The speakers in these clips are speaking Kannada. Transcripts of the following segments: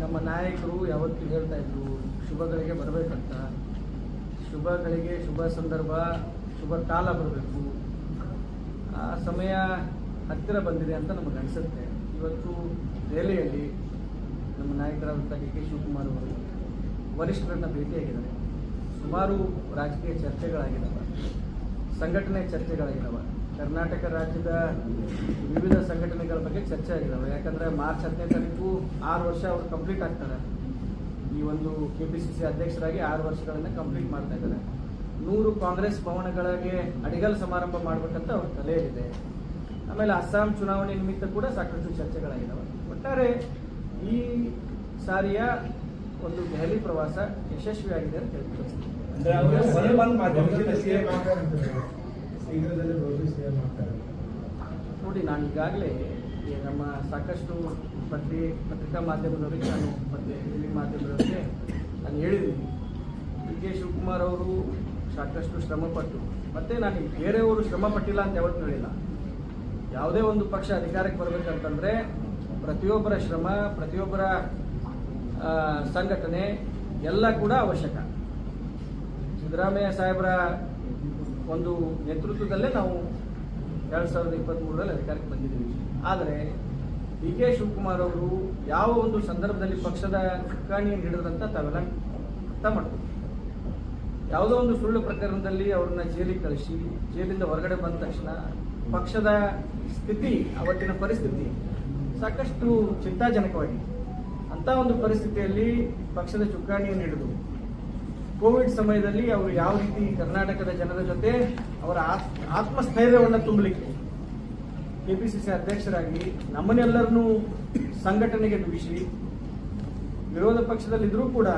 ನಮ್ಮ ನಾಯಕರು ಯಾವತ್ತೂ ಹೇಳ್ತಾ ಇದ್ರು ಶುಭಗಳಿಗೆ ಬರಬೇಕಂತ. ಶುಭಗಳಿಗೆ ಶುಭ ಸಂದರ್ಭ, ಶುಭ ಕಾಲ ಬರಬೇಕು. ಆ ಸಮಯ ಹತ್ತಿರ ಬಂದಿದೆ ಅಂತ ನಮಗೆ ಅನಿಸುತ್ತೆ. ಇವತ್ತು ದೆಹಲಿಯಲ್ಲಿ ನಮ್ಮ ನಾಯಕರಾದಂಥ ಡಿ ಕೆ ಶಿವಕುಮಾರ್ ಅವರು ವರಿಷ್ಠರನ್ನ ಭೇಟಿಯಾಗಿದ್ದಾರೆ. ಸುಮಾರು ರಾಜಕೀಯ ಚರ್ಚೆಗಳಾಗಿದ್ದಾವೆ, ಸಂಘಟನೆ ಚರ್ಚೆಗಳಾಗಿದ್ದಾವೆ. ಕರ್ನಾಟಕ ರಾಜ್ಯದ ವಿವಿಧ ಸಂಘಟನೆಗಳ ಬಗ್ಗೆ ಚರ್ಚೆ ಆಗಿದ್ದಾವೆ. ಯಾಕಂದರೆ ಮಾರ್ಚ್ 10ನೇ ತಾರೀಕು 6 ವರ್ಷ ಅವರು ಕಂಪ್ಲೀಟ್ ಆಗ್ತಾರೆ. ಈ ಒಂದು KPCC ಅಧ್ಯಕ್ಷರಾಗಿ 6 ವರ್ಷಗಳನ್ನು ಕಂಪ್ಲೀಟ್ ಮಾಡ್ತಾ ಇದ್ದಾರೆ. 100 ಕಾಂಗ್ರೆಸ್ ಭವನಗಳಿಗೆ ಅಡಿಗಲ್ ಸಮಾರಂಭ ಮಾಡಬೇಕಂತ ಅವ್ರ ತಲೆಯಲ್ಲಿದೆ. ಆಮೇಲೆ ಅಸ್ಸಾಂ ಚುನಾವಣೆ ನಿಮಿತ್ತ ಕೂಡ ಸಾಕಷ್ಟು ಚರ್ಚೆಗಳಾಗಿದ್ದಾವೆ. ಒಟ್ಟಾರೆ ಈ ಸಾರಿಯ ಒಂದು ದೆಹಲಿ ಪ್ರವಾಸ ಯಶಸ್ವಿಯಾಗಿದೆ ಅಂತ ಹೇಳ್ತೀನಿ. ನೋಡಿ, ನಾನು ಈಗಾಗಲೇ ನಮ್ಮ ಸಾಕಷ್ಟು ಪತ್ರಿಕಾ ಮಾಧ್ಯಮದವರಿಗೆ ಮತ್ತೆ ಟಿವಿ ಮಾಧ್ಯಮದವರಿಗೆ ನಾನು ಹೇಳಿದ್ದೀನಿ, ಡಿ ಕೆ ಶಿವಕುಮಾರ್ ಅವರು ಸಾಕಷ್ಟು ಶ್ರಮಪಟ್ಟು, ಮತ್ತೆ ನಾನು ಬೇರೆಯವರು ಶ್ರಮ ಪಟ್ಟಿಲ್ಲ ಅಂತ ಯಾವತ್ತೂ ಹೇಳಿಲ್ಲ. ಯಾವುದೇ ಒಂದು ಪಕ್ಷ ಅಧಿಕಾರಕ್ಕೆ ಬರಬೇಕಂತಂದ್ರೆ ಪ್ರತಿಯೊಬ್ಬರ ಶ್ರಮ, ಪ್ರತಿಯೊಬ್ಬರ ಸಂಘಟನೆ ಎಲ್ಲ ಕೂಡ ಅವಶ್ಯಕ. ಸಿದ್ದರಾಮಯ್ಯ ಸಾಹೇಬರ ಒಂದು ನೇತೃತ್ವದಲ್ಲೇ ನಾವು 2023ರಲ್ಲಿ ಅಧಿಕಾರಕ್ಕೆ ಬಂದಿದ್ದೀವಿ. ಆದರೆ ಡಿ ಕೆ ಶಿವಕುಮಾರ್ ಅವರು ಯಾವ ಒಂದು ಸಂದರ್ಭದಲ್ಲಿ ಪಕ್ಷದ ಚುಕ್ಕಾಣಿಯನ್ನು ಹಿಡಿದ್ರಂತ ತಾವೆಲ್ಲ ಅರ್ಥ ಮಾಡ್ತೀವಿ. ಯಾವುದೋ ಒಂದು ಸುಳ್ಳು ಪ್ರಕರಣದಲ್ಲಿ ಅವ್ರನ್ನ ಜೈಲಿಗೆ ಕಳಿಸಿ, ಜೈಲಿಂದ ಹೊರಗಡೆ ಬಂದ ತಕ್ಷಣ ಪಕ್ಷದ ಸ್ಥಿತಿ, ಅವತ್ತಿನ ಪರಿಸ್ಥಿತಿ ಸಾಕಷ್ಟು ಚಿಂತಾಜನಕವಾಗಿದೆ. ಅಂತ ಒಂದು ಪರಿಸ್ಥಿತಿಯಲ್ಲಿ ಪಕ್ಷದ ಚುಕ್ಕಾಣಿಯನ್ನು ಹಿಡಿದು ಕೋವಿಡ್ ಸಮಯದಲ್ಲಿ ಅವರು ಯಾವ ರೀತಿ ಕರ್ನಾಟಕದ ಜನರ ಜೊತೆ ಅವರ ಆತ್ಮಸ್ಥೈರ್ಯವನ್ನು ತುಂಬಲಿಕ್ಕೆ KPCC ಅಧ್ಯಕ್ಷರಾಗಿ ನಮ್ಮನ್ನೆಲ್ಲರನ್ನೂ ಸಂಘಟನೆಗೆ ದುಡಿಸಿ, ವಿರೋಧ ಪಕ್ಷದಲ್ಲಿದ್ದರೂ ಕೂಡ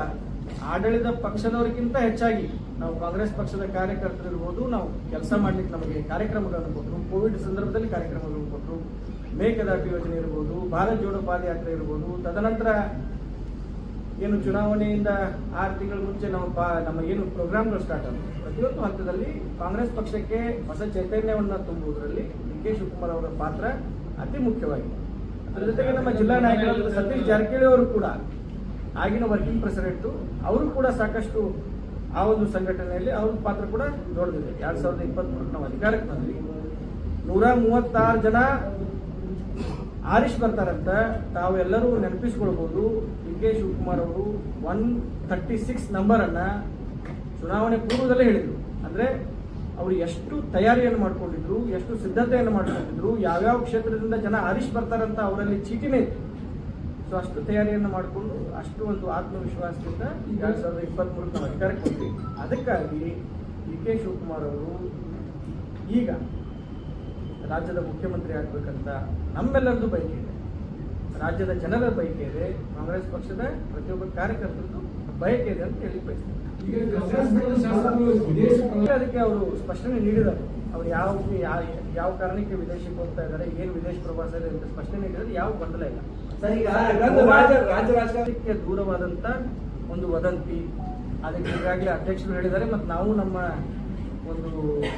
ಆಡಳಿತ ಪಕ್ಷದವರಿಗಿಂತ ಹೆಚ್ಚಾಗಿ ನಾವು ಕಾಂಗ್ರೆಸ್ ಪಕ್ಷದ ಕಾರ್ಯಕರ್ತರಿರ್ಬೋದು, ನಾವು ಕೆಲಸ ಮಾಡ್ಲಿಕ್ಕೆ ನಮಗೆ ಕಾರ್ಯಕ್ರಮಗಳನ್ನು ಕೊಟ್ಟರು. ಕೋವಿಡ್ ಸಂದರ್ಭದಲ್ಲಿ ಕಾರ್ಯಕ್ರಮಗಳನ್ನು ಕೊಟ್ಟರು. ಮೇಕೆದಾಟು ಯೋಜನೆ ಇರ್ಬೋದು, ಭಾರತ್ ಜೋಡೋ ಪಾದಯಾತ್ರೆ ಇರ್ಬೋದು. ತದನಂತರ ಏನು ಚುನಾವಣೆಯಿಂದ 6 ತಿಂಗಳ ಮುಂಚೆ ನಮ್ಮ ಏನು ಪ್ರೋಗ್ರಾಮ್ಗಳು ಸ್ಟಾರ್ಟ್ ಆದವು, ಪ್ರತಿಯೊಂದು ಹಂತದಲ್ಲಿ ಕಾಂಗ್ರೆಸ್ ಪಕ್ಷಕ್ಕೆ ಹೊಸ ಚೈತನ್ಯವನ್ನು ತುಂಬುವುದರಲ್ಲಿ ಡಿ ಕೆ ಶಿವಕುಮಾರ್ ಅವರ ಪಾತ್ರ ಅತಿ ಮುಖ್ಯವಾಗಿದೆ. ಅದರ ಜೊತೆಗೆ ನಮ್ಮ ಜಿಲ್ಲಾ ನಾಯಕರಾದ ಸತೀಶ್ ಜಾರಕಿಹೊಳಿ ಅವರು ಕೂಡ, ಆಗಿನ ವರ್ಕಿಂಗ್ ಪ್ರೆಸಿಡೆಂಟ್, ಅವರು ಕೂಡ ಸಾಕಷ್ಟು ಆ ಒಂದು ಸಂಘಟನೆಯಲ್ಲಿ ಅವ್ರ ಪಾತ್ರ ಕೂಡ ದೊಡ್ಡದಿದೆ. 2023 ನಾವು ಅಧಿಕಾರಕ್ಕೆ ಬಂದ್ವಿ. 136 ಜನ ಆರಿಶ್ ಬರ್ತಾರಂತ ತಾವೆಲ್ಲರೂ ನೆನಪಿಸ್ಕೊಳ್ಬಹುದು. ಡಿ ಕೆ ಶಿವಕುಮಾರ್ ಅವರು 136 ನಂಬರನ್ನ ಚುನಾವಣೆ ಪೂರ್ವದಲ್ಲೇ ಹೇಳಿದ್ರು. ಅಂದ್ರೆ ಅವರು ಎಷ್ಟು ತಯಾರಿಯನ್ನು ಮಾಡ್ಕೊಂಡಿದ್ರು, ಎಷ್ಟು ಸಿದ್ಧತೆಯನ್ನು ಮಾಡ್ಕೊಂಡಿದ್ರು, ಯಾವ್ಯಾವ ಕ್ಷೇತ್ರದಿಂದ ಜನ ಆರಿಶ್ ಬರ್ತಾರಂತ ಅವರಲ್ಲಿ ಚೀಟಿನೇ ಇತ್ತು. ಸೊ ಅಷ್ಟು ತಯಾರಿಯನ್ನು ಮಾಡಿಕೊಂಡು, ಅಷ್ಟು ಒಂದು ಆತ್ಮವಿಶ್ವಾಸದಿಂದ 2023 ನಾವು ಅಧಿಕಾರಕ್ಕೆ ಬಂದ್ವಿ. ಅದಕ್ಕಾಗಿ ಡಿ ಕೆ ಶಿವಕುಮಾರ್ ಅವರು ಈಗ ರಾಜ್ಯದ ಮುಖ್ಯಮಂತ್ರಿ ಆಗಬೇಕಂತ ನಮ್ಮೆಲ್ಲರದ್ದು ಬಯಕೆ ಇದೆ, ರಾಜ್ಯದ ಜನರ ಬಯಕೆ ಇದೆ, ಕಾಂಗ್ರೆಸ್ ಪಕ್ಷದ ಪ್ರತಿಯೊಬ್ಬ ಕಾರ್ಯಕರ್ತರದ್ದು ಬಯಕೆ ಇದೆ ಅಂತ ಹೇಳಿ ಬಯಸ್ತಾರೆ. ಅದಕ್ಕೆ ಅವರು ಸ್ಪಷ್ಟನೆ ನೀಡಿದ್ದಾರೆ. ಅವರು ಯಾವ ಕಾರಣಕ್ಕೆ ವಿದೇಶಕ್ಕೆ ಹೋಗ್ತಾ ಇದ್ದಾರೆ, ಏನು ವಿದೇಶ ಪ್ರವಾಸ ಇದೆ ಅಂತ ಸ್ಪಷ್ಟನೆ ನೀಡಿದರೆ ಯಾವ ಗೊಂದಲ ಇಲ್ಲ. ರಾಜ್ಯ ರಾಜಕಾರಣಕ್ಕೆ ದೂರವಾದಂತ ಒಂದು ವದಂತಿ, ಅದಕ್ಕೆ ಈಗಾಗಲೇ ಅಧ್ಯಕ್ಷರು ಹೇಳಿದ್ದಾರೆ, ಮತ್ತು ನಾವು ನಮ್ಮ ಒಂದು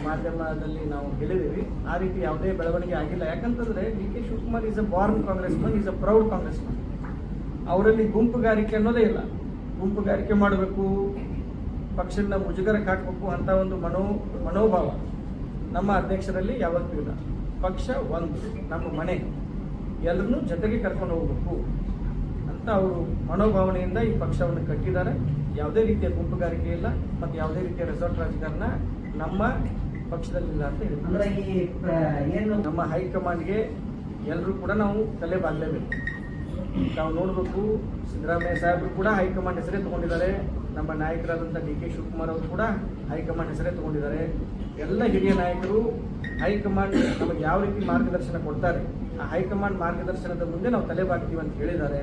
ಮಾಧ್ಯಮದಲ್ಲಿ ನಾವು ಹೇಳಿದ್ದೀವಿ. ಆ ರೀತಿ ಯಾವುದೇ ಬೆಳವಣಿಗೆ ಆಗಿಲ್ಲ. ಯಾಕಂತಂದ್ರೆ D K Shivakumar is a Born Congress Mann, is a proud Congress Mann. ಅವರಲ್ಲಿ ಗುಂಪುಗಾರಿಕೆ ಅನ್ನೋದೇ ಇಲ್ಲ. ಗುಂಪುಗಾರಿಕೆ ಮಾಡಬೇಕು, ಪಕ್ಷದ ಮುಜುಗರಕ್ಕೆ ಹಾಕಬೇಕು ಅಂತ ಒಂದು ಮನೋಭಾವ ನಮ್ಮ ಅಧ್ಯಕ್ಷರಲ್ಲಿ ಯಾವತ್ತೂ ಇಲ್ಲ. ಪಕ್ಷ ಒಂದು, ನಮ್ಮ ಮನೆ, ಎಲ್ಲರನ್ನೂ ಜೊತೆಗೆ ಕರ್ಕೊಂಡು ಹೋಗ್ಬೇಕು ಅಂತ ಅವರು ಮನೋಭಾವನೆಯಿಂದ ಈ ಪಕ್ಷವನ್ನು ಕಟ್ಟಿದ್ದಾರೆ. ಯಾವುದೇ ರೀತಿಯ ಗುಂಪುಗಾರಿಕೆ ಇಲ್ಲ ಮತ್ತು ಯಾವುದೇ ರೀತಿಯ ರೆಸಾರ್ಟ್ ರಾಜಕಾರಣ ನಮ್ಮ ಪಕ್ಷದಲ್ಲಿಲ್ಲ ಅಂತ ಹೇಳಿದ್ದಾರೆ. ನಮ್ಮ ಹೈಕಮಾಂಡ್ಗೆ ಎಲ್ಲರೂ ಕೂಡ ನಾವು ತಲೆ ಬಾಗಲೇಬೇಕು. ನಾವು ನೋಡಬೇಕು, ಸಿದ್ದರಾಮಯ್ಯ ಸಾಹೇಬರು ಕೂಡ ಹೈಕಮಾಂಡ್ ಹೆಸರೇ ತಗೊಂಡಿದ್ದಾರೆ. ನಮ್ಮ ನಾಯಕರಾದಂಥ ಡಿ ಕೆ ಶಿವಕುಮಾರ್ ಅವರು ಕೂಡ ಹೈಕಮಾಂಡ್ ಹೆಸರೇ ತಗೊಂಡಿದ್ದಾರೆ. ಎಲ್ಲ ಹಿರಿಯ ನಾಯಕರು ಹೈಕಮಾಂಡ್ ನಮಗೆ ಯಾವ ರೀತಿ ಮಾರ್ಗದರ್ಶನ ಕೊಡ್ತಾರೆ, ಆ ಹೈಕಮಾಂಡ್ ಮಾರ್ಗದರ್ಶನದ ಮುಂದೆ ನಾವು ತಲೆ ಬಾಗ್ತೀವಿ ಅಂತ ಹೇಳಿದ್ದಾರೆ.